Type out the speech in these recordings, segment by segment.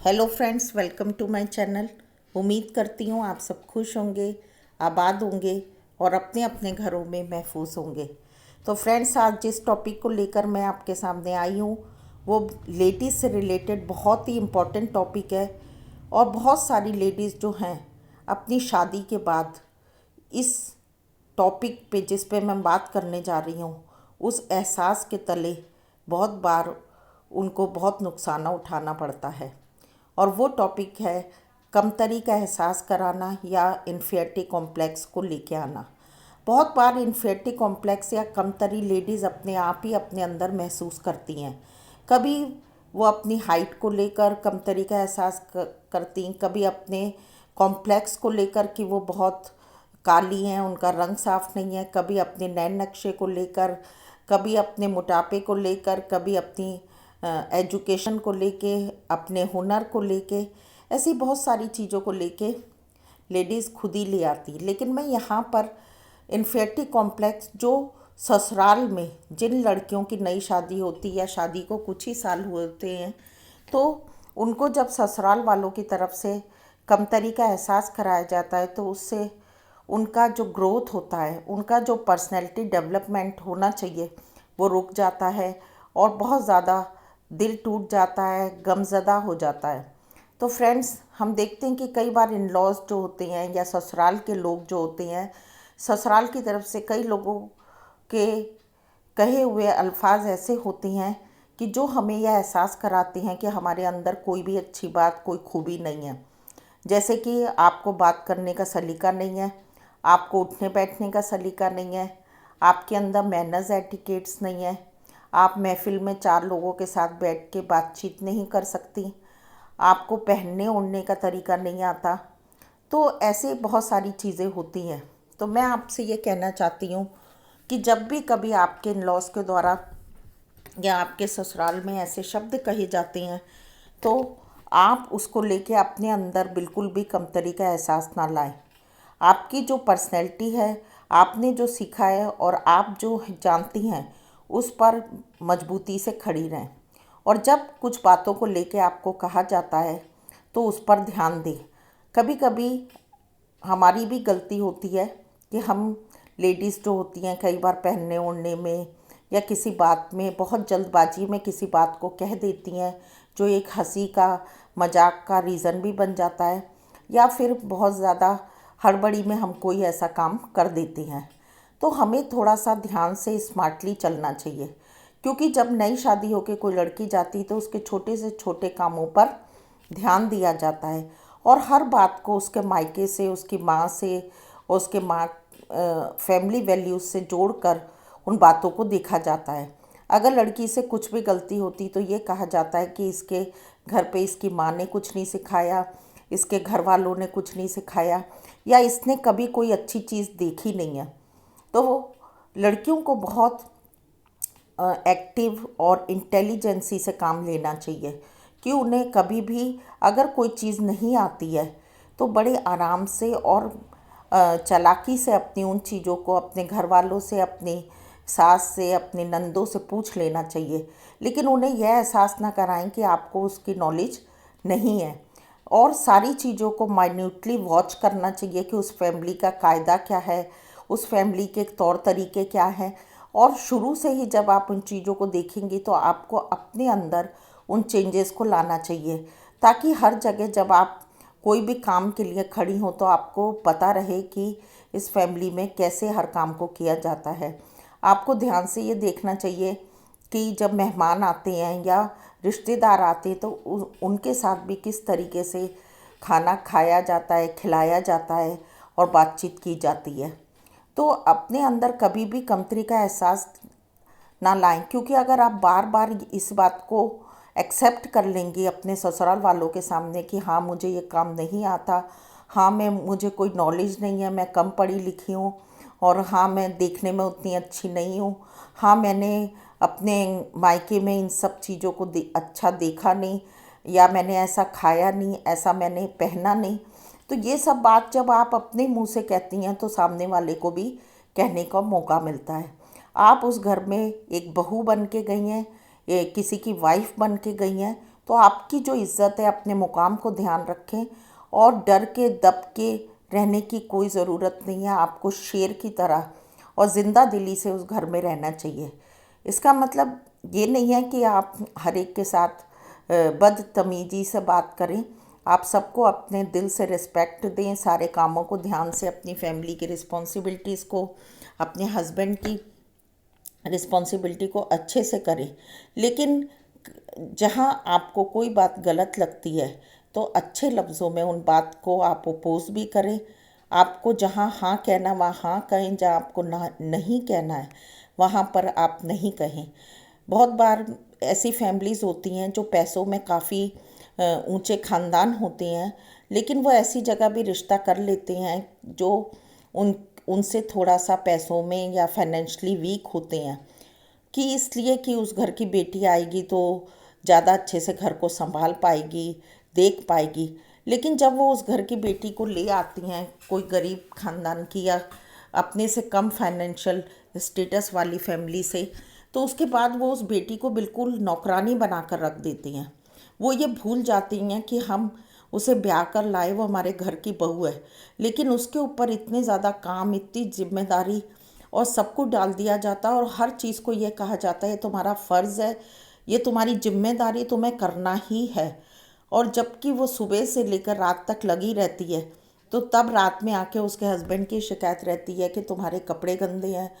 Hello friends, welcome to my channel. उम्मीद करती हूँ आप सब खुश होंगे, आबाद होंगे और अपने अपने घरों में महफूज होंगे। तो फ्रेंड्स, आज जिस टॉपिक को लेकर मैं आपके सामने आई हूँ वो लेडीज़ से रिलेटेड बहुत ही इम्पोर्टेंट टॉपिक है। और बहुत सारी लेडीज़ जो हैं अपनी शादी के बाद इस टॉपिक पे जिस पे मैं बात करने जा रही हूँ उस एहसास के तले बहुत बार उनको बहुत नुकसान उठाना पड़ता है। और वो टॉपिक है कमतरी का एहसास कराना या इन्फियरिटी कॉम्प्लेक्स को लेके आना। बहुत बार इन्फियरिटी कॉम्प्लेक्स या कमतरी लेडीज़ अपने आप ही अपने अंदर महसूस करती हैं। कभी वो अपनी हाइट को लेकर कमतरी का एहसास करती, कभी अपने कॉम्प्लेक्स को लेकर कि वो बहुत काली हैं, उनका रंग साफ नहीं है, कभी अपने नैन नक्शे को लेकर, कभी अपने मोटापे को लेकर, कभी अपनी एजुकेशन को लेके, अपने हुनर को लेके, ऐसी बहुत सारी चीज़ों को लेके लेडीज़ खुद ही ले आती। लेकिन मैं यहाँ पर इन्फियरिटी कॉम्प्लेक्स जो ससुराल में जिन लड़कियों की नई शादी होती या शादी को कुछ ही साल हुए होते हैं, तो उनको जब ससुराल वालों की तरफ से कमतरी का एहसास कराया जाता है तो उससे उनका जो ग्रोथ होता है, उनका जो पर्सनैलिटी डेवलपमेंट होना चाहिए वो रुक जाता है और बहुत ज़्यादा दिल टूट जाता है, गमज़दा हो जाता है। तो फ्रेंड्स, हम देखते हैं कि कई बार इन लॉज जो होते हैं या ससुराल के लोग जो होते हैं, ससुराल की तरफ से कई लोगों के कहे हुए अल्फाज ऐसे होते हैं कि जो हमें यह एहसास कराते हैं कि हमारे अंदर कोई भी अच्छी बात, कोई खूबी नहीं है। जैसे कि आपको बात करने का सलीका नहीं है, आपको उठने बैठने का सलीका नहीं है, आपके अंदर मैनर्स एटिकेट्स नहीं है, आप महफिल में चार लोगों के साथ बैठ के बातचीत नहीं कर सकती, आपको पहनने ओढ़ने का तरीका नहीं आता। तो ऐसे बहुत सारी चीज़ें होती हैं। तो मैं आपसे ये कहना चाहती हूँ कि जब भी कभी आपके इन लॉज के द्वारा या आपके ससुराल में ऐसे शब्द कहे जाते हैं तो आप उसको लेके अपने अंदर बिल्कुल भी कमतरी का एहसास ना लाएं। आपकी जो पर्सनैलिटी है, आपने जो सीखा है और आप जो जानती हैं उस पर मजबूती से खड़ी रहें। और जब कुछ बातों को लेके आपको कहा जाता है तो उस पर ध्यान दें। कभी कभी हमारी भी गलती होती है कि हम लेडीज़ जो होती हैं कई बार पहनने ओढ़ने में या किसी बात में बहुत जल्दबाजी में किसी बात को कह देती हैं जो एक हंसी का मजाक का रीज़न भी बन जाता है, या फिर बहुत ज़्यादा हड़बड़ी में हम कोई ऐसा काम कर देते हैं। तो हमें थोड़ा सा ध्यान से स्मार्टली चलना चाहिए, क्योंकि जब नई शादी होकर कोई लड़की जाती है तो उसके छोटे से छोटे कामों पर ध्यान दिया जाता है और हर बात को उसके मायके से, उसकी माँ से और उसके माँ फैमिली वैल्यूज़ से जोड़कर उन बातों को देखा जाता है। अगर लड़की से कुछ भी गलती होती तो ये कहा जाता है कि इसके घर पे इसकी माँ ने कुछ नहीं सिखाया, इसके घर वालों ने कुछ नहीं सिखाया, या इसने कभी कोई अच्छी चीज़ देखी नहीं है। तो वो लड़कियों को बहुत एक्टिव और इंटेलिजेंसी से काम लेना चाहिए कि उन्हें कभी भी अगर कोई चीज़ नहीं आती है तो बड़े आराम से और चालाकी से अपनी उन चीज़ों को अपने घर वालों से, अपनी सास से, अपनी नंदों से पूछ लेना चाहिए। लेकिन उन्हें यह एहसास ना कराएं कि आपको उसकी नॉलेज नहीं है। और सारी चीज़ों को माइन्यूटली वॉच करना चाहिए कि उस फैमिली का कायदा क्या है, उस फैमिली के तौर तरीके क्या हैं। और शुरू से ही जब आप उन चीज़ों को देखेंगी तो आपको अपने अंदर उन चेंजेस को लाना चाहिए, ताकि हर जगह जब आप कोई भी काम के लिए खड़ी हो तो आपको पता रहे कि इस फैमिली में कैसे हर काम को किया जाता है। आपको ध्यान से ये देखना चाहिए कि जब मेहमान आते हैं या रिश्तेदार आते हैं तो उनके साथ भी किस तरीके से खाना खाया जाता है, खिलाया जाता है और बातचीत की जाती है। तो अपने अंदर कभी भी कमतरी का एहसास ना लाएं, क्योंकि अगर आप बार बार इस बात को एक्सेप्ट कर लेंगी अपने ससुराल वालों के सामने कि हाँ मुझे ये काम नहीं आता, हाँ मुझे कोई नॉलेज नहीं है, मैं कम पढ़ी लिखी हूँ, और हाँ मैं देखने में उतनी अच्छी नहीं हूँ, हाँ मैंने अपने मायके में इन सब चीज़ों को अच्छा देखा नहीं, या मैंने ऐसा खाया नहीं, ऐसा मैंने पहना नहीं। तो ये सब बात जब आप अपने मुंह से कहती हैं तो सामने वाले को भी कहने का मौका मिलता है। आप उस घर में एक बहू बन के गई हैं, किसी की वाइफ बन के गई हैं, तो आपकी जो इज़्ज़त है, अपने मुकाम को ध्यान रखें और डर के दब के रहने की कोई ज़रूरत नहीं है। आपको शेर की तरह और ज़िंदा दिली से उस घर में रहना चाहिए। इसका मतलब ये नहीं है कि आप हर एक के साथ बदतमीज़ी से बात करें। आप सबको अपने दिल से रिस्पेक्ट दें, सारे कामों को ध्यान से, अपनी फैमिली की रिस्पॉन्सिबिलिटीज़ को, अपने हस्बैंड की रिस्पॉन्सिबिलिटी को अच्छे से करें। लेकिन जहाँ आपको कोई बात गलत लगती है तो अच्छे लफ्ज़ों में उन बात को आप अपोज भी करें। आपको जहाँ हाँ कहना वहाँ हाँ कहें, जहाँ आपको ना नहीं कहना है वहाँ पर आप नहीं कहें। बहुत बार ऐसी फैमिलीज़ होती हैं जो पैसों में काफ़ी ऊंचे ख़ानदान होते हैं, लेकिन वो ऐसी जगह भी रिश्ता कर लेते हैं जो उनसे थोड़ा सा पैसों में या फाइनेंशली वीक होते हैं, कि इसलिए कि उस घर की बेटी आएगी तो ज़्यादा अच्छे से घर को संभाल पाएगी, देख पाएगी। लेकिन जब वो उस घर की बेटी को ले आती हैं कोई गरीब ख़ानदान की या अपने से कम फाइनेंशियल स्टेटस वाली फैमिली से, तो उसके बाद वो उस बेटी को बिल्कुल नौकरानी बना कर रख देती हैं। वो ये भूल जाती हैं कि हम उसे ब्याह कर लाए, वो हमारे घर की बहू है, लेकिन उसके ऊपर इतने ज़्यादा काम, इतनी जिम्मेदारी और सब कुछ डाल दिया जाता है और हर चीज़ को ये कहा जाता है तुम्हारा फ़र्ज़ है, ये तुम्हारी जिम्मेदारी तुम्हें करना ही है। और जबकि वो सुबह से लेकर रात तक लगी रहती है, तो तब रात में आके उसके हस्बैंड की शिकायत रहती है कि तुम्हारे कपड़े गंदे हैं,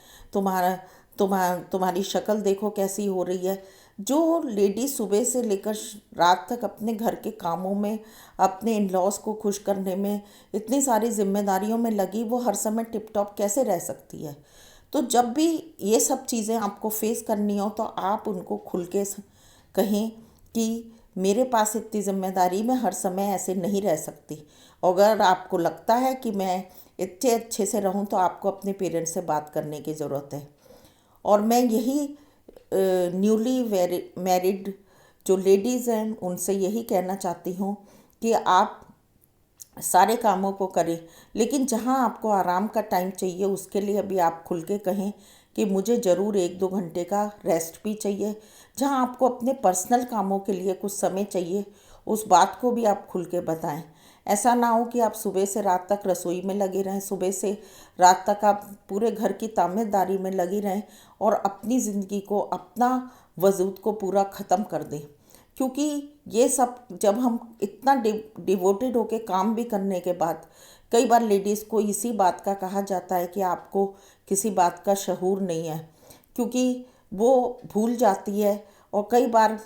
तुम्हारी शक्ल देखो कैसी हो रही है। जो लेडी सुबह से लेकर रात तक अपने घर के कामों में, अपने इन लॉज को खुश करने में, इतनी सारी जिम्मेदारियों में लगी, वो हर समय टिप टॉप कैसे रह सकती है। तो जब भी ये सब चीज़ें आपको फेस करनी हो तो आप उनको खुल के कहें कि मेरे पास इतनी ज़िम्मेदारी, मैं हर समय ऐसे नहीं रह सकती। अगर आपको लगता है कि मैं इतने अच्छे से रहूं तो आपको अपने पेरेंट्स से बात करने की ज़रूरत है। और मैं यही न्यूली मैरिड जो लेडीज़ हैं उनसे यही कहना चाहती हूँ कि आप सारे कामों को करें, लेकिन जहाँ आपको आराम का टाइम चाहिए उसके लिए भी आप खुल के कहें कि मुझे ज़रूर 1-2 घंटे का रेस्ट भी चाहिए। जहाँ आपको अपने पर्सनल कामों के लिए कुछ समय चाहिए, उस बात को भी आप खुल के बताएं। ऐसा ना हो कि आप सुबह से रात तक रसोई में लगे रहें, सुबह से रात तक आप पूरे घर की तामीरदारी में लगी रहें और अपनी ज़िंदगी को, अपना वजूद को पूरा ख़त्म कर दें। क्योंकि ये सब जब हम इतना डिवोटेड होके काम भी करने के बाद, कई बार लेडीज़ को इसी बात का कहा जाता है कि आपको किसी बात का शऊर नहीं है, क्योंकि वो भूल जाती है। और कई बार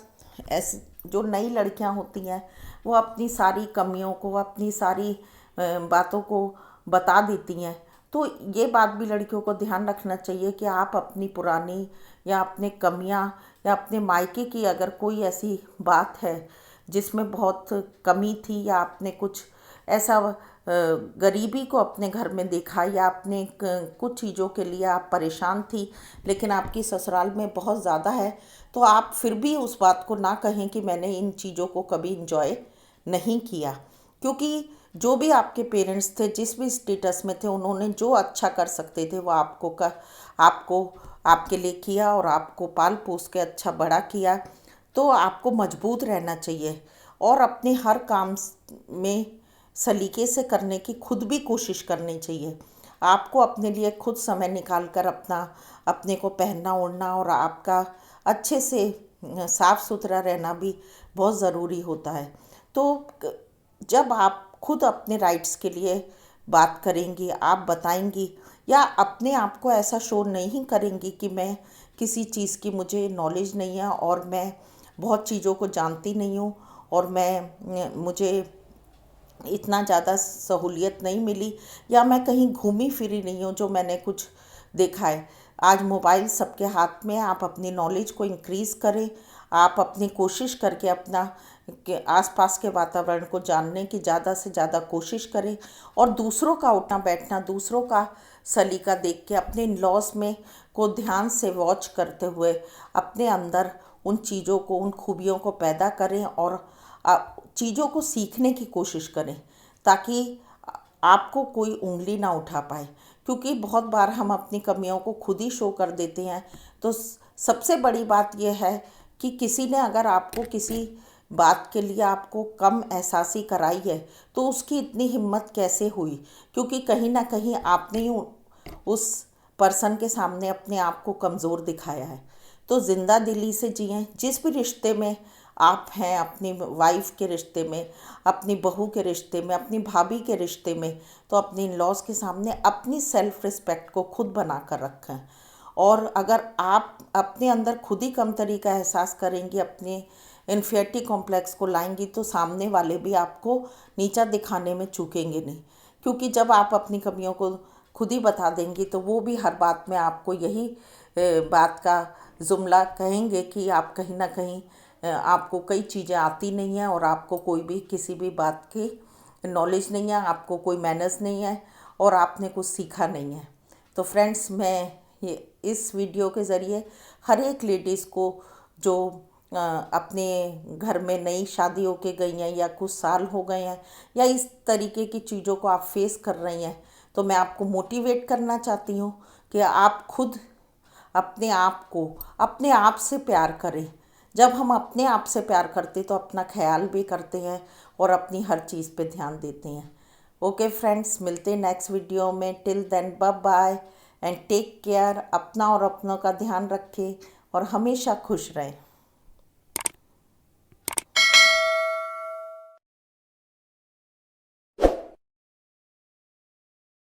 ऐसे जो नई लड़कियां होती हैं वो अपनी सारी कमियों को, अपनी सारी बातों को बता देती हैं। तो ये बात भी लड़कियों को ध्यान रखना चाहिए कि आप अपनी पुरानी या अपने कमियां या अपने मायके की अगर कोई ऐसी बात है जिसमें बहुत कमी थी, या आपने कुछ ऐसा गरीबी को अपने घर में देखा, या आपने कुछ चीज़ों के लिए आप परेशान थी लेकिन आपकी ससुराल में बहुत ज़्यादा है, तो आप फिर भी उस बात को ना कहें कि मैंने इन चीज़ों को कभी इंजॉय नहीं किया। क्योंकि जो भी आपके पेरेंट्स थे, जिस भी स्टेटस में थे, उन्होंने जो अच्छा कर सकते थे वो आपको आपके लिए किया और आपको पाल पोस के अच्छा बड़ा किया। तो आपको मजबूत रहना चाहिए और अपने हर काम में सलीके से करने की खुद भी कोशिश करनी चाहिए। आपको अपने लिए खुद समय निकाल कर अपने को पहनना ओढ़ना और आपका अच्छे से साफ़ सुथरा रहना भी बहुत ज़रूरी होता है। तो जब आप खुद अपने राइट्स के लिए बात करेंगी, आप बताएंगी या अपने आप को ऐसा शो नहीं करेंगी कि मैं किसी चीज़ की मुझे नॉलेज नहीं है और मैं बहुत चीज़ों को जानती नहीं हूँ और मुझे इतना ज़्यादा सहूलियत नहीं मिली, या मैं कहीं घूमी फिरी नहीं हूँ जो मैंने कुछ देखा है। आज मोबाइल सबके हाथ में है, आप अपनी नॉलेज को इंक्रीज़ करें। आप अपनी कोशिश करके अपना के आसपास के वातावरण को जानने की ज़्यादा से ज़्यादा कोशिश करें और दूसरों का उठना बैठना, दूसरों का सलीका देख के अपने लॉस में को ध्यान से वॉच करते हुए अपने अंदर उन चीज़ों को, उन खूबियों को पैदा करें और चीज़ों को सीखने की कोशिश करें, ताकि आपको कोई उंगली ना उठा पाए। क्योंकि बहुत बार हम अपनी कमियों को खुद ही शो कर देते हैं। तो सबसे बड़ी बात यह है कि किसी ने अगर आपको किसी बात के लिए आपको कम एहसासी कराई है, तो उसकी इतनी हिम्मत कैसे हुई? क्योंकि कहीं ना कहीं आपने ही उस पर्सन के सामने अपने आप को कमज़ोर दिखाया है। तो ज़िंदा दिली से जिएं। जिस भी रिश्ते में आप हैं, अपनी वाइफ के रिश्ते में, अपनी बहू के रिश्ते में, अपनी भाभी के रिश्ते में, तो अपनी इन लॉज के सामने अपनी सेल्फ रिस्पेक्ट को खुद बना कर रखें। और अगर आप अपने अंदर खुद ही कमतरी का एहसास करेंगी, अपने इन्फियरिटी कॉम्प्लेक्स को लाएंगी, तो सामने वाले भी आपको नीचा दिखाने में चूकेंगे नहीं। क्योंकि जब आप अपनी कमियों को खुद ही बता देंगी, तो वो भी हर बात में आपको यही बात का जुमला कहेंगे कि आप कहीं ना कहीं आपको कई चीज़ें आती नहीं हैं और आपको कोई भी किसी भी बात की नॉलेज नहीं है, आपको कोई मैनर्स नहीं है और आपने कुछ सीखा नहीं है। तो फ्रेंड्स, मैं ये इस वीडियो के ज़रिए हर एक लेडीज़ को जो अपने घर में नई शादी होके गई हैं या कुछ साल हो गए हैं या इस तरीके की चीज़ों को आप फेस कर रही हैं, तो मैं आपको मोटिवेट करना चाहती हूँ कि आप खुद अपने आप से प्यार करें। जब हम अपने आप से प्यार करते तो अपना ख्याल भी करते हैं और अपनी हर चीज़ पे ध्यान देते हैं। ओके फ्रेंड्स, मिलते हैं नेक्स्ट वीडियो में। Till then bye bye and take care. अपना और अपनों का ध्यान रखें और हमेशा खुश रहें।